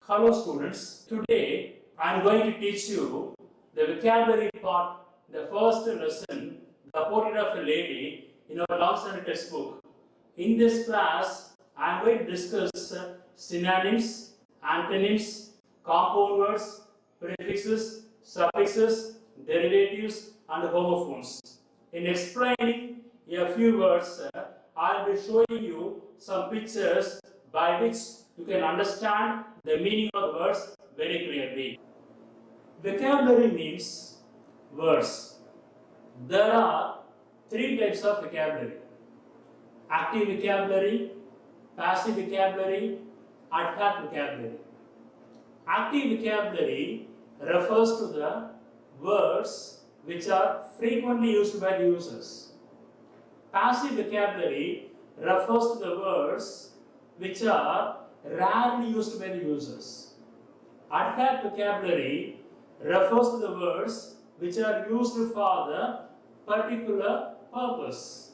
Hello students, today I am going to teach you the vocabulary part, the first lesson, the portrait of a lady in our long standing textbook. In this class, I am going to discuss synonyms, antonyms, compound words, prefixes, suffixes, derivatives and homophones. In explaining a few words, I will be showing you some pictures by which you can understand the meaning of the words very clearly. Vocabulary means words. There are three types of vocabulary: active vocabulary, passive vocabulary, ad hoc vocabulary. Active vocabulary refers to the words which are frequently used by the users. Passive vocabulary refers to the words which are rarely used by the users. Ad hoc vocabulary refers to the words which are used for the particular purpose.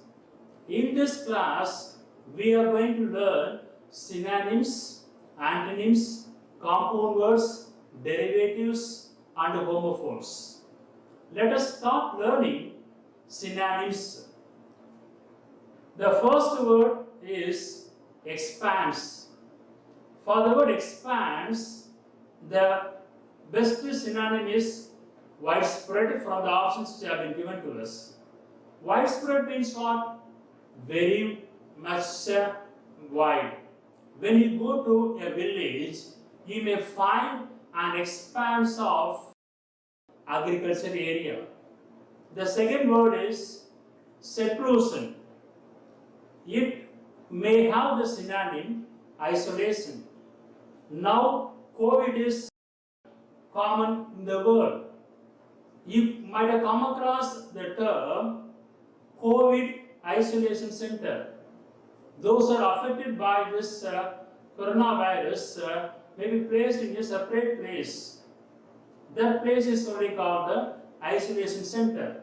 In this class, we are going to learn synonyms, antonyms, compound words, derivatives, and homophones. Let us start learning synonyms. The first word is expands. For the word expands, the best synonym is widespread from the options which have been given to us. Widespread means what? Very much wide. When you go to a village, you may find an expanse of agricultural area. The second word is seclusion. It may have the synonym isolation. Now, COVID is common in the world. You might have come across the term COVID isolation center. Those who are affected by this coronavirus may be placed in a separate place. That place is only called the isolation center.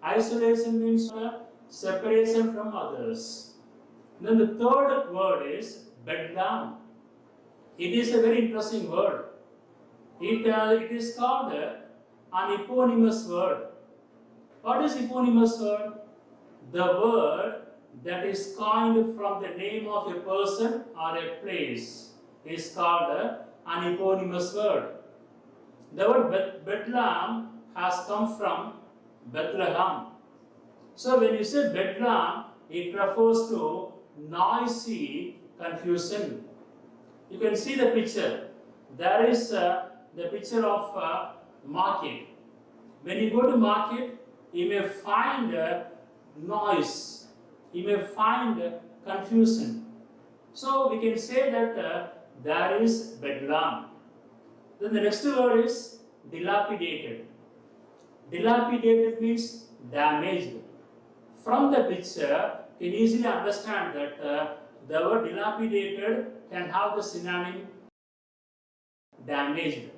Isolation means separation from others. Then the third word is bedlam. It is a very interesting word. It is called an eponymous word. What is eponymous word? The word that is coined from the name of a person or a place is called an eponymous word. The word bedlam has come from Bethlehem. So when you say bedlam, it refers to noisy confusion. You can see the picture. There is the picture of market. When you go to market, you may find noise. You may find confusion. So we can say that there is bedlam. Then the next word is dilapidated. Dilapidated means damaged. From the picture, you can easily understand that the word dilapidated can have the synonym damaged.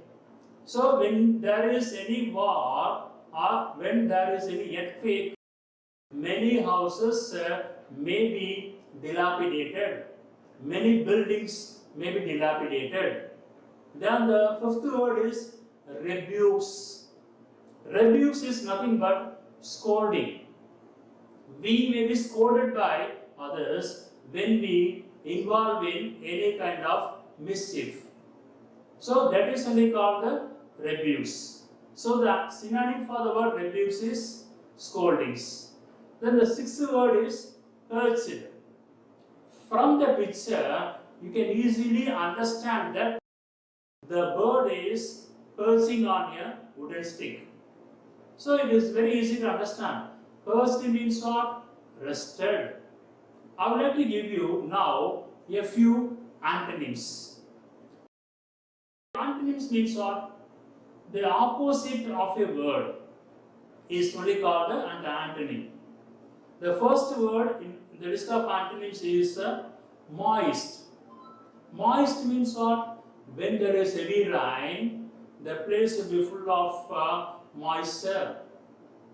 So when there is any war or when there is any earthquake, many houses may be dilapidated. Many buildings may be dilapidated. Then the fifth word is rebukes. Rebukes is nothing but scolding. We may be scolded by others when we involve in any kind of mischief. So that is only called the rebukes. So the synonym for the word rebukes is scoldings. Then the sixth word is perched. From the picture, you can easily understand that the bird is perching on a wooden stick. So it is very easy to understand. Perched means what? Rested. I would like to give you now a few antonyms. Antonyms means what? The opposite of a word is only called an antonym. The first word in the list of antonyms is moist. Moist means what? When there is heavy rain, the place will be full of moisture.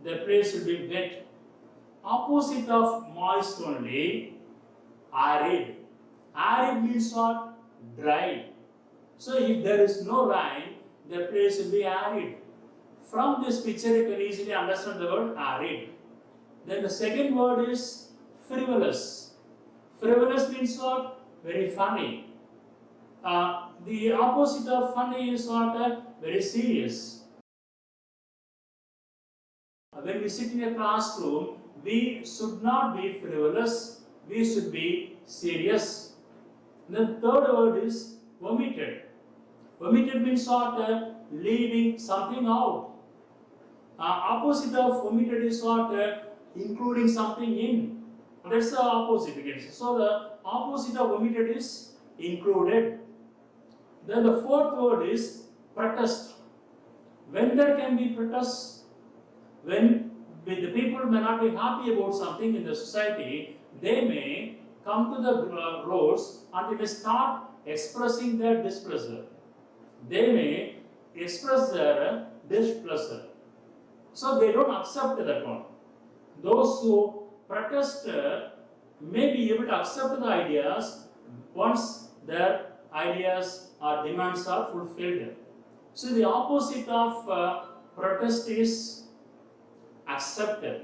The place will be wet. Opposite of moist only, arid. Arid means what? Dry. So if there is no rain, the place will be arid. From this picture, you can easily understand the word arid. Then the second word is frivolous. Frivolous means what? Very funny. The opposite of funny is what? Very serious. When we sit in a classroom, we should not be frivolous, we should be serious. The third word is omitted. Omitted means what? Leaving something out. Opposite of omitted is what? Including something in. That's the opposite again. So the opposite of omitted is included. Then the fourth word is protest. When there can be protest, when the people may not be happy about something in the society, they may come to the roads and they may start expressing their displeasure. They may express their displeasure. So they don't accept that one. Those who protest may be able to accept the ideas once their ideas or demands are fulfilled. So the opposite of protest is accepted.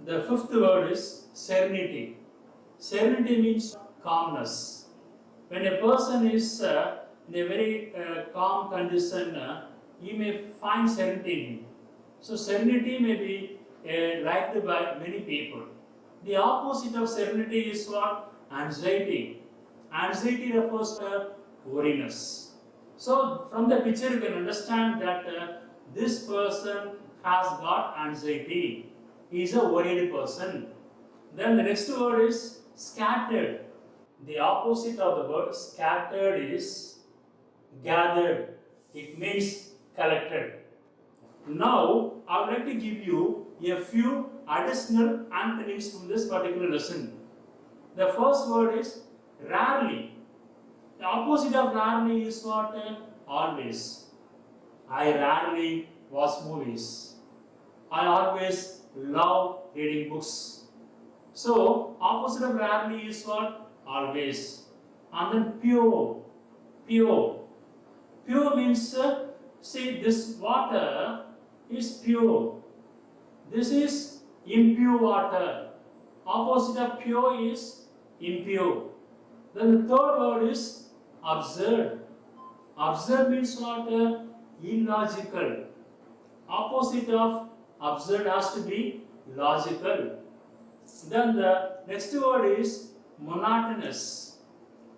The fifth word is serenity. Serenity means calmness. When a person is in a very calm condition, you may find serenity in him. So serenity may be liked by many people. The opposite of serenity is what? Anxiety. Anxiety refers to worriness. So from the picture you can understand that this person has got anxiety. He is a worried person. Then the next word is scattered. The opposite of the word scattered is gathered. It means collected. Now, I would like to give you a few additional antonyms from this particular lesson. The first word is rarely. The opposite of rarely is what? Always. I rarely watch movies. I always love reading books. So, opposite of rarely is what? Always. And then pure. Pure. Pure means, see, this water is pure. This is impure water. Opposite of pure is impure. Then the third word is absurd. Absurd means what? Illogical. Opposite of absurd has to be logical. Then the next word is monotonous.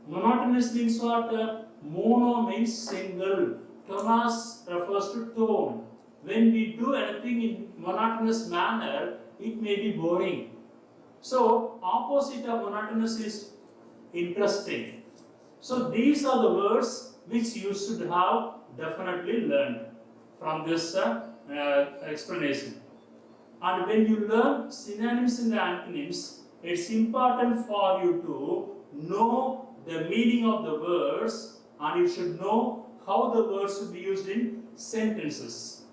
Monotonous means what? Mono means single. Tonos refers to tone. When we do anything in monotonous manner, it may be boring. So, opposite of monotonous is interesting. So, these are the words which you should have definitely learned from this explanation. And when you learn synonyms and antonyms, it's important for you to know the meaning of the words, and you should know how the words should be used in sentences.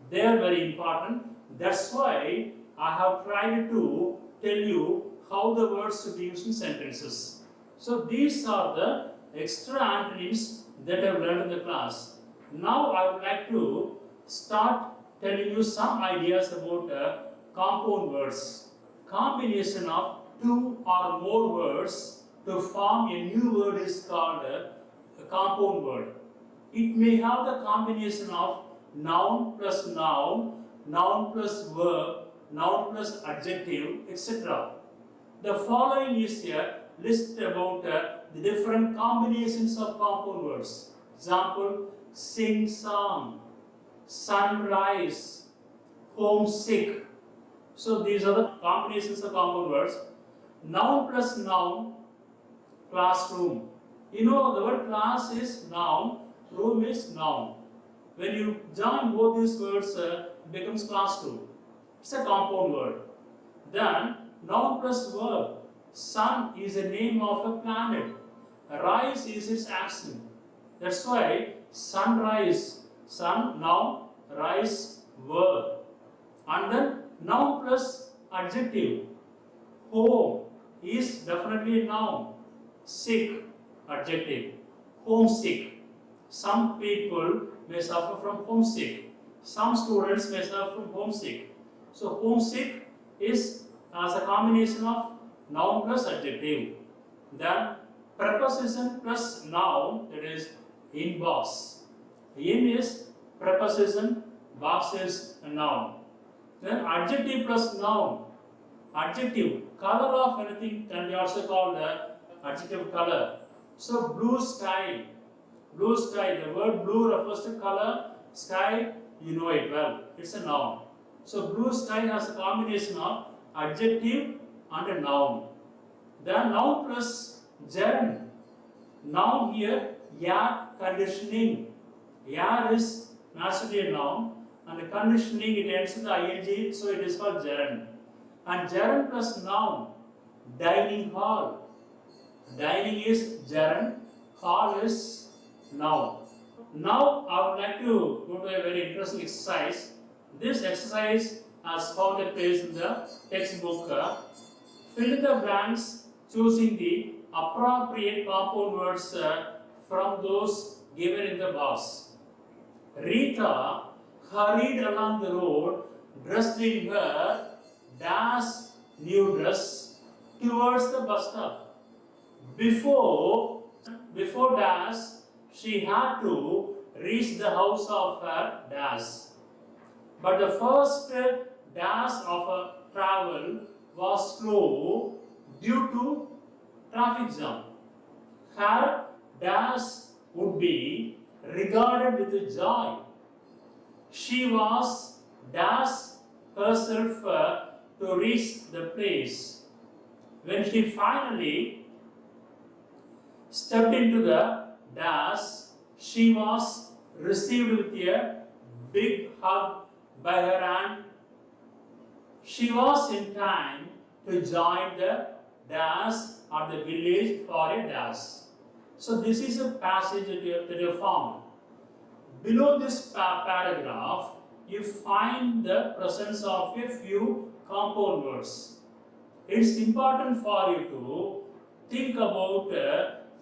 They are very important. That's why I have tried to tell you how the words should be used in sentences. So these are the extra antonyms that I have learned in the class. Now I would like to start telling you some ideas about compound words. Combination of two or more words to form a new word is called a compound word. It may have the combination of noun plus noun, noun plus verb, noun plus adjective, etc. The following is a list about the different combinations of compound words. Example, sing song, sunrise, homesick. So these are the combinations of compound words. Noun plus noun, classroom. You know the word class is noun, room is noun. When you join both these words, it becomes classroom. It's a compound word. Then noun plus verb. Sun is a name of a planet. Rise is its action. That's why sunrise, sun, noun, rise, verb. And then noun plus adjective. Home is definitely a noun. Sick, adjective. homesick. Some people may suffer from homesick. Some students may suffer from homesick. So homesick is as a combination of noun plus adjective. Then preposition plus noun, that is in box. In is preposition, box is a noun. Then adjective plus noun. Adjective, color of anything can be also called the adjective color. So blue sky. Blue sky, the word blue refers to color. Sky, you know it well. It's a noun. So blue sky has a combination of adjective and a noun. Then noun plus gerund. Noun here, air conditioning. Air is naturally a noun, and conditioning it ends with ing, so it is called gerund. And gerund plus noun, dining hall. Dining is gerund, hall is noun. Now I would like to go to a very interesting exercise. This exercise has found a place in the textbook. Fill in the blanks choosing the appropriate compound words from those given in the box. Rita hurried along the road dressed in her dash new dress towards the bus stop. Before dash, she had to reach the house of her dash. But the first dash of her travel was slow due to traffic jam. Her dash would be regarded with joy. She was dash herself to reach the place. When she finally stepped into the dash, she was received with a big hug by her aunt. She was in time to join the dash at the village for a dash. So this is a passage that you have found. Below this paragraph, you find the presence of a few compound words. It's important for you to think about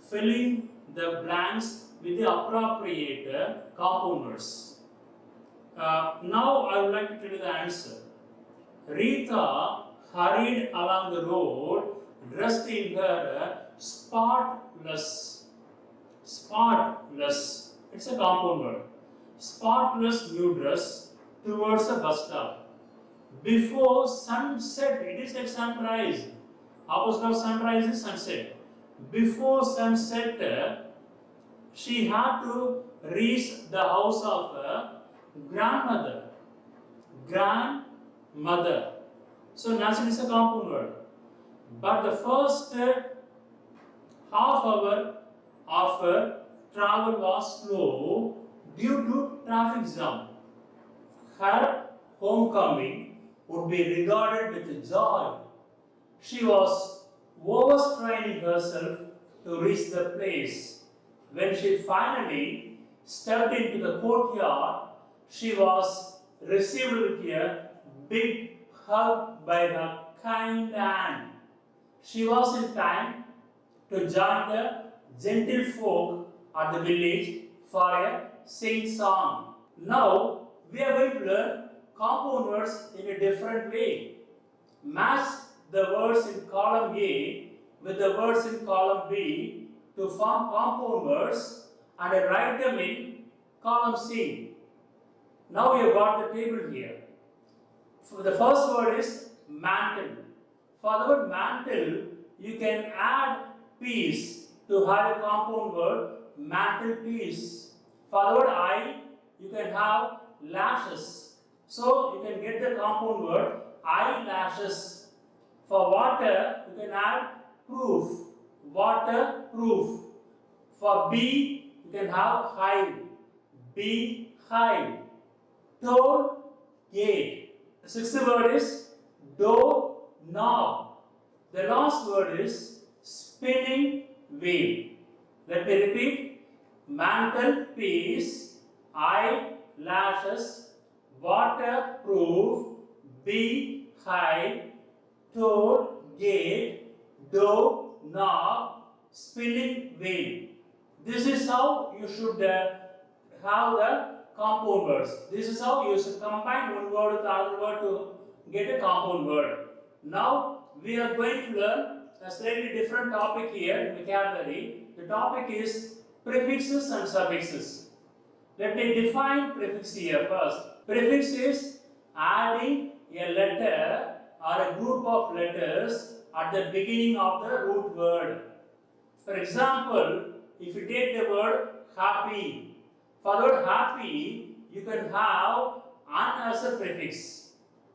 filling the blanks with the appropriate compound words. Now I would like to tell you the answer. Rita hurried along the road dressed in her spotless. Spotless. It's a compound word. Spotless new dress towards a bus stop. Before sunset, it is like sunrise. Opposite of sunrise is sunset. Before sunset, she had to reach the house of her grandmother. Grandmother. So naturally it's a compound word. But the first half hour of her travel was slow due to traffic jam. Her homecoming would be regarded with joy. She was overstraining herself to reach the place. When she finally stepped into the courtyard, she was received with a big hug by her kind aunt. She was in time to join the gentlefolk at the village for a sing-song. Now, we are going to learn compound words in a different way. Match the words in column A with the words in column B to form compound words and write them in column C. Now you have got the table here. For the first word is mantle. For the word mantle, you can add piece to have a compound word, mantelpiece. For the word eye, you can have lashes. So you can get the compound word eyelashes. For water, you can add proof, waterproof. For bee, you can have hive, bee hive. Toll gate. The sixth word is door knob. The last word is spinning wheel. Let me repeat. Mantelpiece, eyelashes, waterproof, bee hive, toll gate, door knob, spinning wheel. This is how you should have the compound words. This is how you should combine one word with another word to get a compound word. Now we are going to learn a slightly different topic here, vocabulary. The topic is prefixes and suffixes. Let me define prefix here first. Prefix is adding a letter or a group of letters at the beginning of the root word. For example, if you take the word happy, for the word happy, you can have an as a prefix.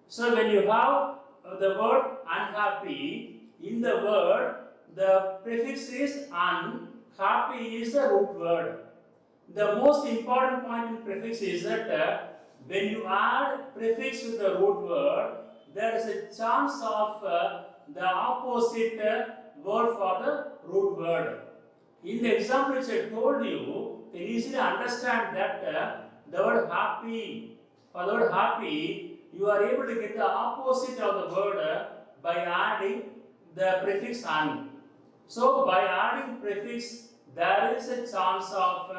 So when you have the word unhappy, in the word, the prefix is an, happy is the root word. The most important point in prefix is that when you add prefix with the root word, there is a chance of the opposite word for the root word. In the example which I told you, you can easily understand that the word happy, for the word happy, you are able to get the opposite of the word by adding the prefix an. So by adding prefix, there is a chance of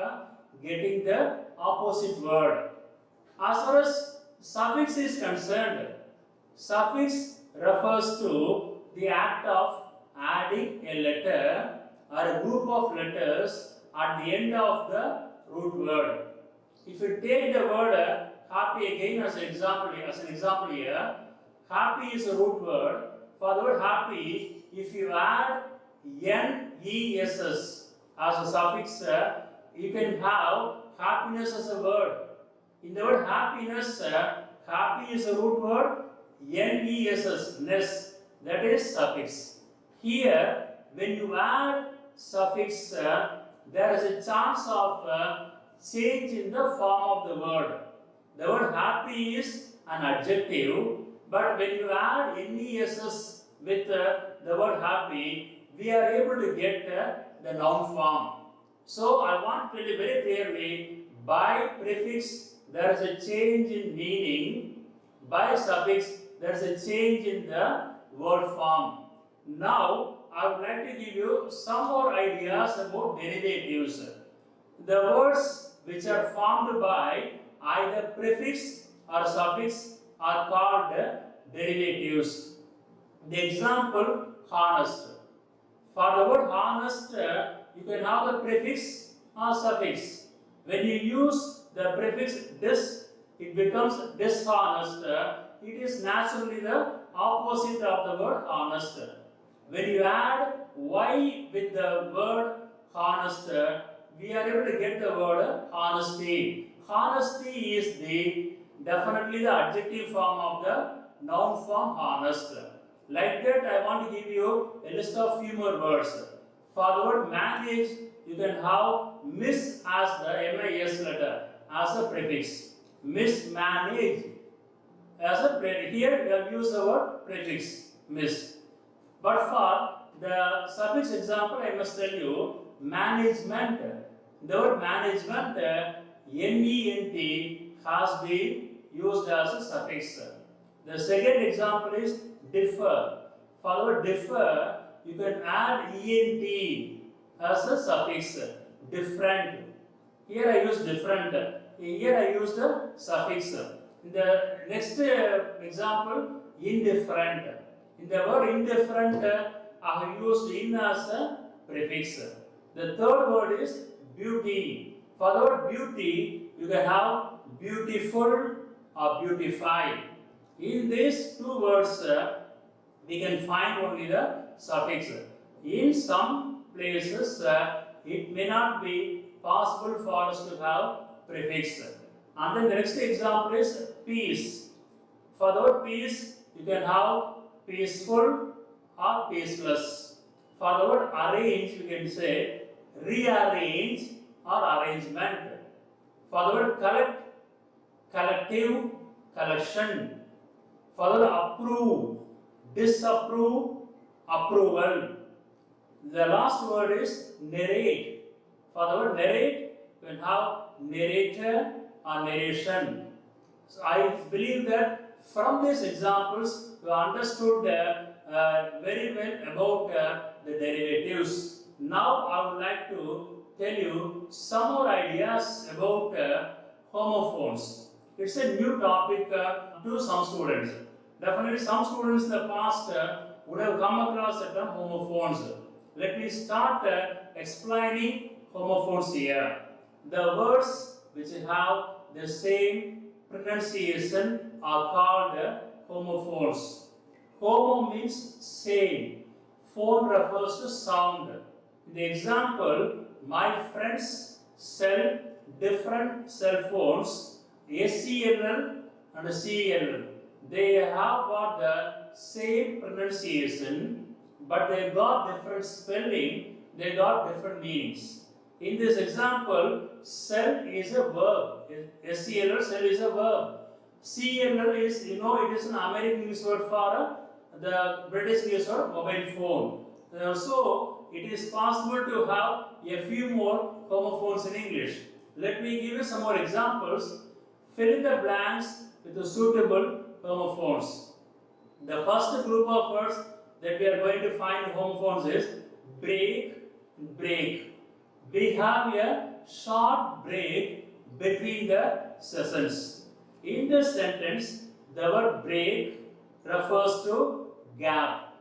getting the opposite word. As far as suffix is concerned, suffix refers to the act of adding a letter or a group of letters at the end of the root word. If you take the word happy again as an example here, happy is a root word. For the word happy, if you add NESS as a suffix, you can have happiness as a word. In the word happiness, happy is a root word, NESS, ness, that is suffix. Here, when you add suffix, there is a chance of change in the form of the word. The word happy is an adjective, but when you add NESS with the word happy, we are able to get the noun form. So I want to tell you very clearly, by prefix there is a change in meaning, by suffix there is a change in the word form. Now I would like to give you some more ideas about derivatives. The words which are formed by either prefix or suffix are called derivatives. The example, honest. For the word honest, you can have the prefix or suffix. When you use the prefix dis, it becomes dishonest. It is naturally the opposite of the word honest. When you add y with the word honest, we are able to get the word honesty. Honesty is definitely the adjective form of the noun form honest. Like that, I want to give you a list of few more words. For the word manage, you can have miss as the MIS letter as a prefix. Mismanage as a prefix. Here we have used the word prefix, miss. But for the suffix example, I must tell you management. The word management, NENT, has been used as a suffix. The second example is differ. For the word differ, you can add ENT as a suffix. Different. Here I use different. Here I use the suffix. In the next example, indifferent. In the word indifferent, I have used in as a prefix. The third word is beauty. For the word beauty, you can have beautiful or beautify. In these two words, we can find only the suffix. In some places, it may not be possible for us to have prefix. And then the next example is peace. For the word peace, you can have peaceful or peaceless. For the word arrange, you can say rearrange or arrangement. For the word collect, collective, collection. For the word approve, disapprove, approval. The last word is narrate. For the word narrate, you can have narrator or narration. So I believe that from these examples, you understood very well about the derivatives. Now I would like to tell you some more ideas about homophones. It's a new topic to some students. Definitely some students in the past would have come across the term homophones. Let me start explaining homophones here. The words which have the same pronunciation are called homophones. Homo means same. Phone refers to sound. In the example, my friends sell different cell phones, SCLL and CLL. They have got the same pronunciation, but they got different spelling, they got different meanings. In this example, cell is a verb. SCLL, cell is a verb. CLL is, it is an American use word for the British use word mobile phone. So, it is possible to have a few more homophones in English. Let me give you some more examples. Fill in the blanks with the suitable homophones. The first group of words that we are going to find homophones is break, break. We have a short break between the sessions. In this sentence, the word break refers to gap.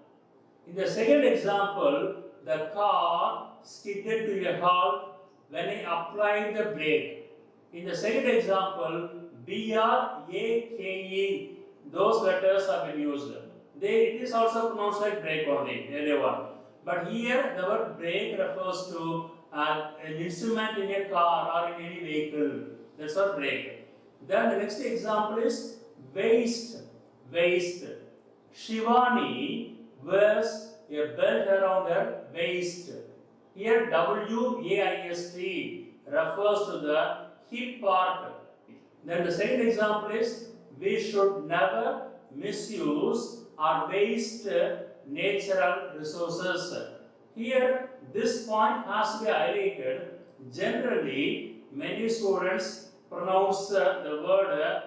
In the second example, the car skidded to a halt when I applied the brake. In the second example, B-R-A-K-E, those letters have been used. It is also pronounced like brake only, earlier one. But here, the word brake refers to an instrument in a car or in any vehicle. That's what brake. Then the next example is waist, waist. Shivani wears a belt around her waist. Here W-A-I-S-T refers to the hip part. Then the second example is we should never misuse or waste natural resources. Here this point has to be highlighted. Generally, many students pronounce the word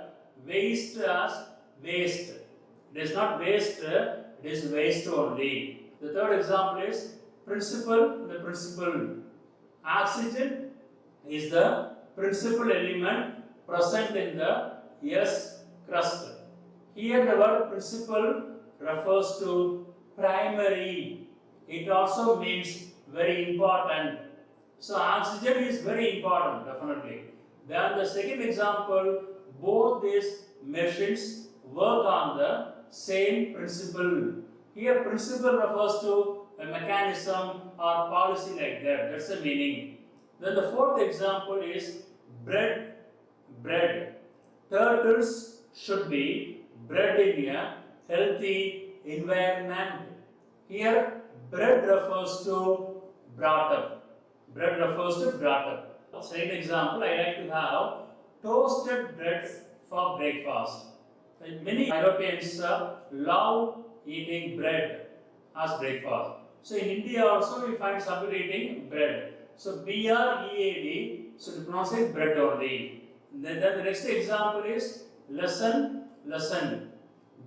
waste as waste. It is not waste, it is waste only. The third example is principle, the principle. Oxygen is the principal element present in the S crust. Here the word principle refers to primary. It also means very important. So oxygen is very important, definitely. Then the second example, both these machines work on the same principle. Here principle refers to a mechanism or policy like that. That's the meaning. Then the fourth example is bread, bread. Turtles should be bred in a healthy environment. Here bread refers to brought up. Bread refers to brought up. Second example, I like to have toasted bread for breakfast. Many Europeans love eating bread as breakfast. So in India also we find some people eating bread. So B-R-E-A-D, so we pronounce it bread only. Then the next example is lessen, lessen.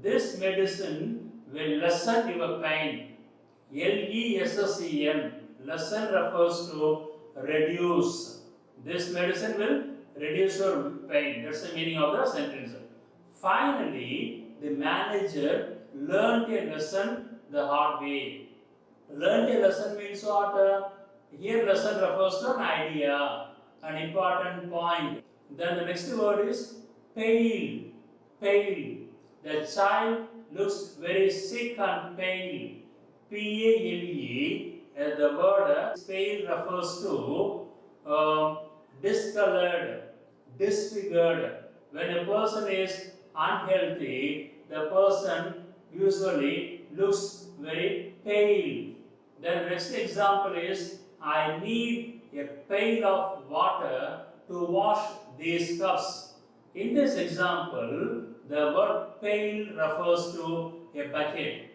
This medicine will lessen your pain. L-E-S-S-E-N. Lessen refers to reduce. This medicine will reduce your pain. That's the meaning of the sentence. Finally, the manager learned a lesson the hard way. Learned a lesson means what? Here lesson refers to an idea, an important point. Then the next word is pale, pale. The child looks very sick and pale. P-A-L-E. The word pale refers to discolored, disfigured. When a person is unhealthy, the person usually looks very pale. The next example is I need a pail of water to wash these cups. In this example, the word pail refers to a bucket.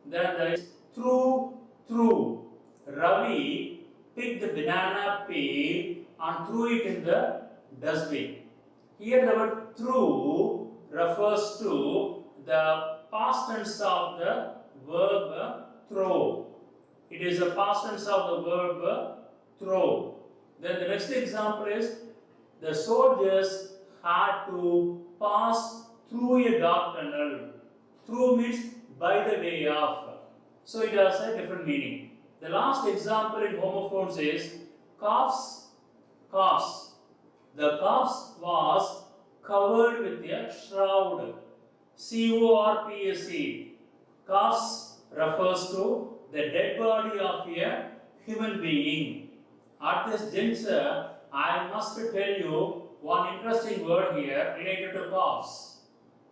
Then there is through, through. Ravi picked the banana peel and threw it in the dustbin. Here the word through refers to the past tense of the verb throw. It is the past tense of the verb throw. Then the next example is the soldiers had to pass through a dark tunnel. Through means by the way of. So it has a different meaning. The last example in homophones is calves. Calves. The calves was covered with a shroud. CORPSE. Calves refers to the dead body of a human being. At this juncture, I must tell you one interesting word here related to calves.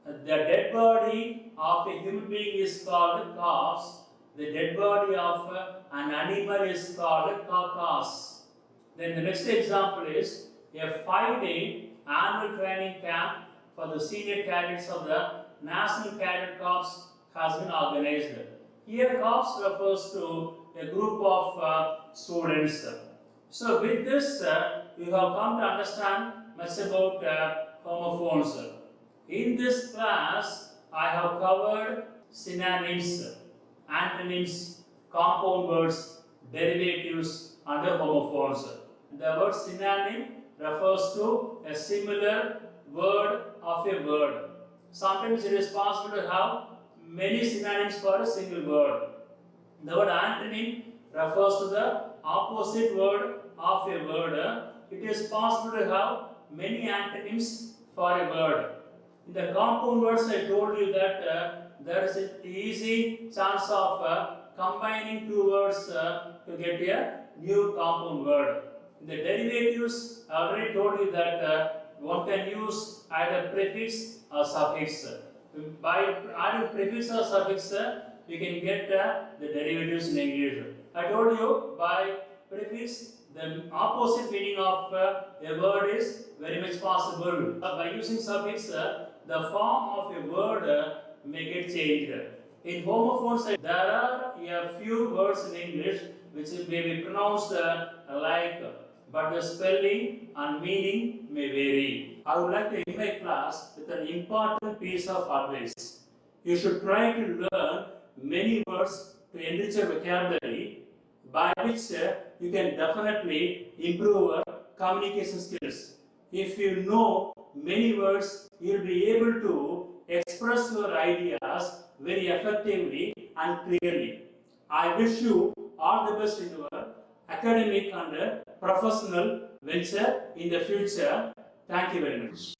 The dead body of a human being is called calves. The dead body of an animal is called carcass. Then the next example is a 5-day annual training camp for the senior cadets of the National Cadet Corps has been organized. Here, corps refers to a group of students. So, with this, you have come to understand much about homophones. In this class, I have covered synonyms, antonyms, compound words, derivatives, and homophones. The word synonym refers to a similar word of a word. Sometimes it is possible to have many synonyms for a single word. The word antonym refers to the opposite word of a word. It is possible to have many antonyms for a word. In the compound words, I told you that there is an easy chance of combining two words to get a new compound word. In the derivatives, I already told you that one can use either prefix or suffix. By adding prefix or suffix, we can get the derivatives in English. I told you by prefix, the opposite meaning of a word is very much possible. By using suffix, the form of a word may get changed. In homophones, there are a few words in English which may be pronounced like, but the spelling and meaning may vary. I would like to end my class with an important piece of advice. You should try to learn many words to enrich your vocabulary, by which you can definitely improve your communication skills. If you know many words, you will be able to express your ideas very effectively and clearly. I wish you all the best in your academic and professional venture in the future. Thank you very much.